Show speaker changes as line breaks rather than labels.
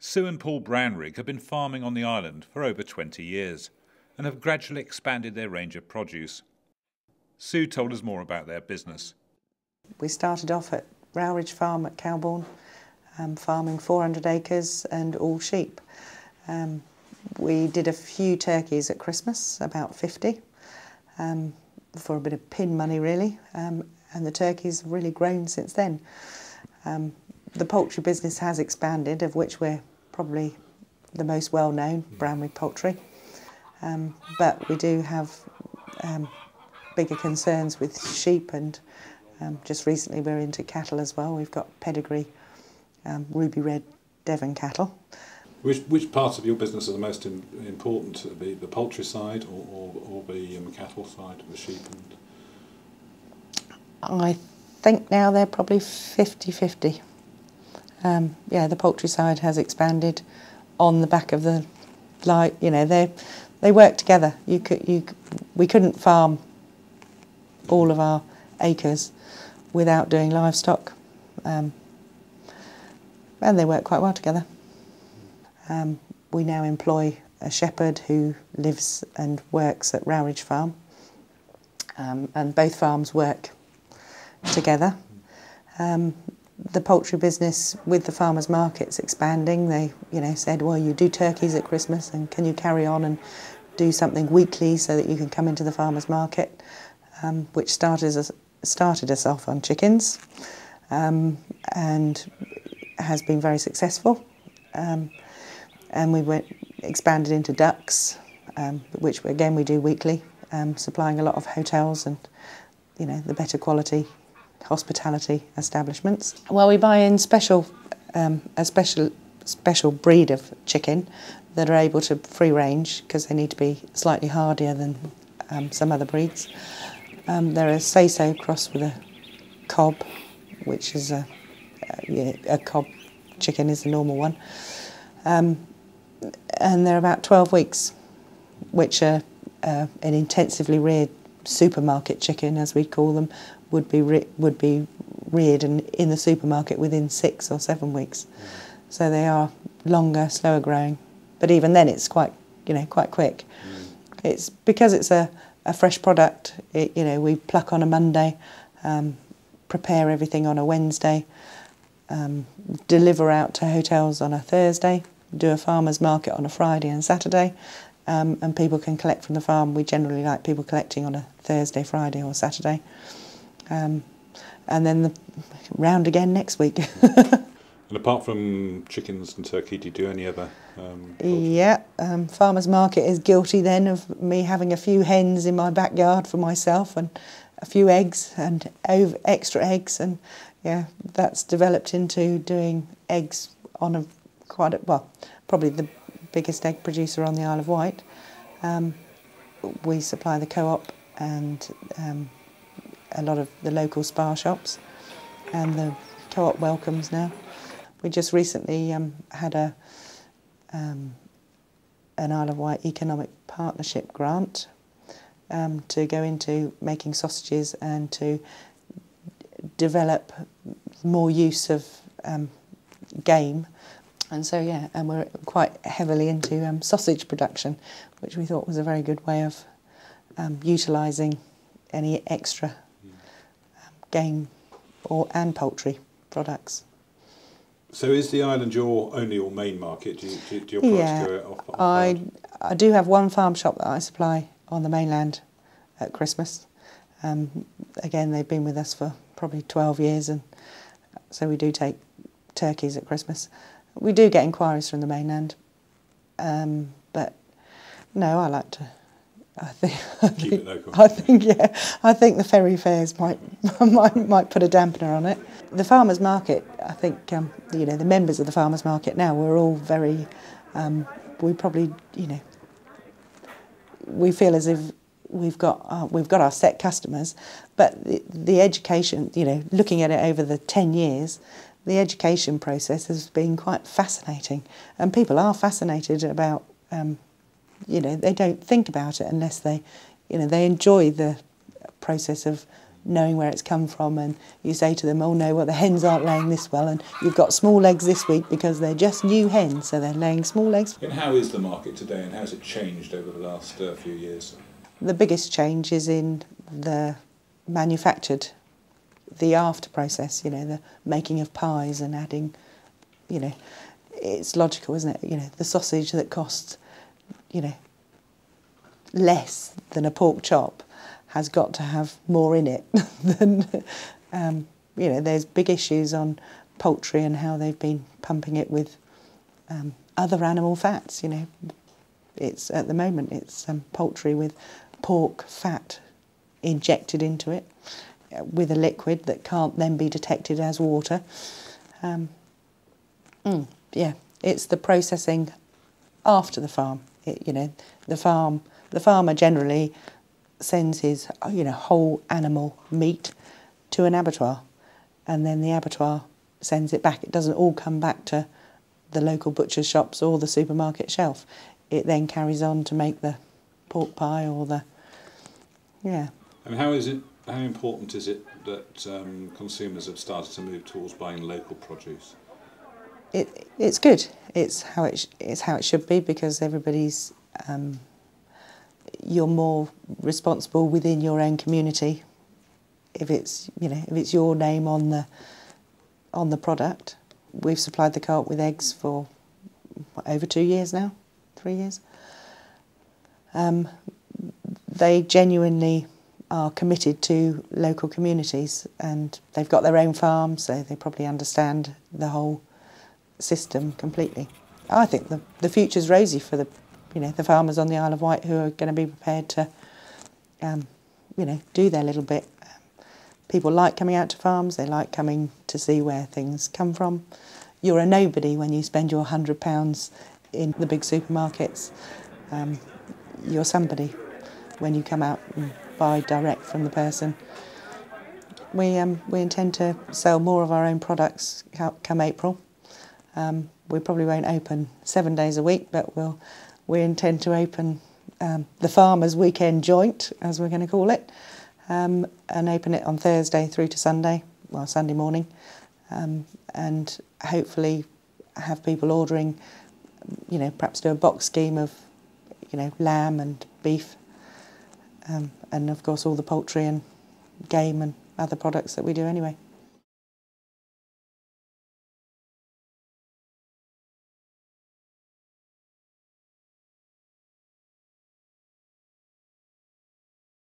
Sue and Paul Brownrigg have been farming on the island for over 20 years and have gradually expanded their range of produce. Sue told us more about their business.
We started off at Brownrigg Farm at Cowbourne, farming 400 acres and all sheep. We did a few turkeys at Christmas, about 50, for a bit of pin money really, and the turkeys have really grown since then. The poultry business has expanded, of which we're probably the most well-known, Brownrigg Poultry, but we do have bigger concerns with sheep, and just recently we're into cattle as well. We've got pedigree ruby red Devon cattle.
Which parts of your business are the most important? The poultry side or the cattle side, the sheep?
I think now they're probably 50-50. Yeah, the poultry side has expanded on the back of the, they work together. We couldn't farm all of our acres without doing livestock, and they work quite well together. We now employ a shepherd who lives and works at Brownrigg Farm, and both farms work together. The poultry business with the farmers' markets expanding. They, said, well, you do turkeys at Christmas, and can you carry on and do something weekly so that you can come into the farmers' market, which started us off on chickens, and has been very successful. And we expanded into ducks, which again we do weekly, supplying a lot of hotels and the better quality hospitality establishments. Well, we buy in a special breed of chicken that are able to free range because they need to be slightly hardier than some other breeds. They're a Saso crossed with a cob, which is a cob chicken is the normal one. And they're about 12 weeks, which are an intensively reared supermarket chicken, as we call them, would be reared in the supermarket within 6 or 7 weeks. So they are longer, slower growing, but even then it's quite quick. It's because it's a fresh product. We pluck on a Monday, prepare everything on a Wednesday, deliver out to hotels on a Thursday, do a farmer's market on a Friday and Saturday, and people can collect from the farm. We generally like people collecting on a Thursday, Friday or Saturday, and then round again next week.
And apart from chickens and turkey, do you do any other
Yeah, farmer's market is guilty then of me having a few hens in my backyard for myself and a few eggs and extra eggs, and yeah, that's developed into doing eggs on probably the biggest egg producer on the Isle of Wight. We supply the co-op and a lot of the local spa shops and the co-op welcomes now. We just recently had an Isle of Wight economic partnership grant to go into making sausages and to develop more use of game. And so, yeah, and we're quite heavily into sausage production, which we thought was a very good way of utilising any extra game and poultry products.
So is the island your main market? Do your products go off?
I do have one farm shop that I supply on the mainland at Christmas. Again, they've been with us for probably 12 years, and so we do take turkeys at Christmas. We do get inquiries from the mainland, but no, I like to.
Keep it local.
I think the ferry fares might put a dampener on it. The farmers' market, I think, the members of the farmers' market now, we're all very. We probably, we feel as if we've got our set customers, but the education, looking at it over the 10 years. The education process has been quite fascinating, and people are fascinated about, they don't think about it unless they enjoy the process of knowing where it's come from, and you say to them, oh no, well the hens aren't laying this well, and you've got small eggs this week because they're just new hens, so they're laying small eggs.
And how is the market today, and how has it changed over the last few years?
The biggest change is in the manufactured, the after process, you know, the making of pies and adding, you know, it's logical, isn't it? You know, the sausage that costs, you know, less than a pork chop has got to have more in it than, you know, there's big issues on poultry and how they've been pumping it with other animal fats, you know. It's, at the moment, it's poultry with pork fat injected into it with a liquid that can't then be detected as water. Yeah, it's the processing after the farm. You know, the farmer generally sends his, you know, whole animal meat to an abattoir, and then the abattoir sends it back. It doesn't all come back to the local butcher's shops or the supermarket shelf. It then carries on to make the pork pie or the, yeah.
And how important is it that consumers have started to move towards buying local produce?
It's good. It's how it should be, because everybody's you're more responsible within your own community if it's, you know, if it's your name on the product. We've supplied the co-op with eggs for over 2 years now, 3 years. They genuinely are committed to local communities, and they've got their own farm, so they probably understand the whole system completely. I think the future's rosy for the, you know, the farmers on the Isle of Wight who are going to be prepared to, you know, do their little bit. People like coming out to farms. They like coming to see where things come from. You're a nobody when you spend your £100 in the big supermarkets. You're somebody when you come out and buy direct from the person. We intend to sell more of our own products come April. We probably won't open 7 days a week, but we intend to open the Farmers' Weekend Joint, as we're going to call it, and open it on Thursday through to Sunday, well, Sunday morning, and hopefully have people ordering, you know, perhaps do a box scheme of, you know, lamb and beef, and of course all the poultry and game and other products that we do anyway.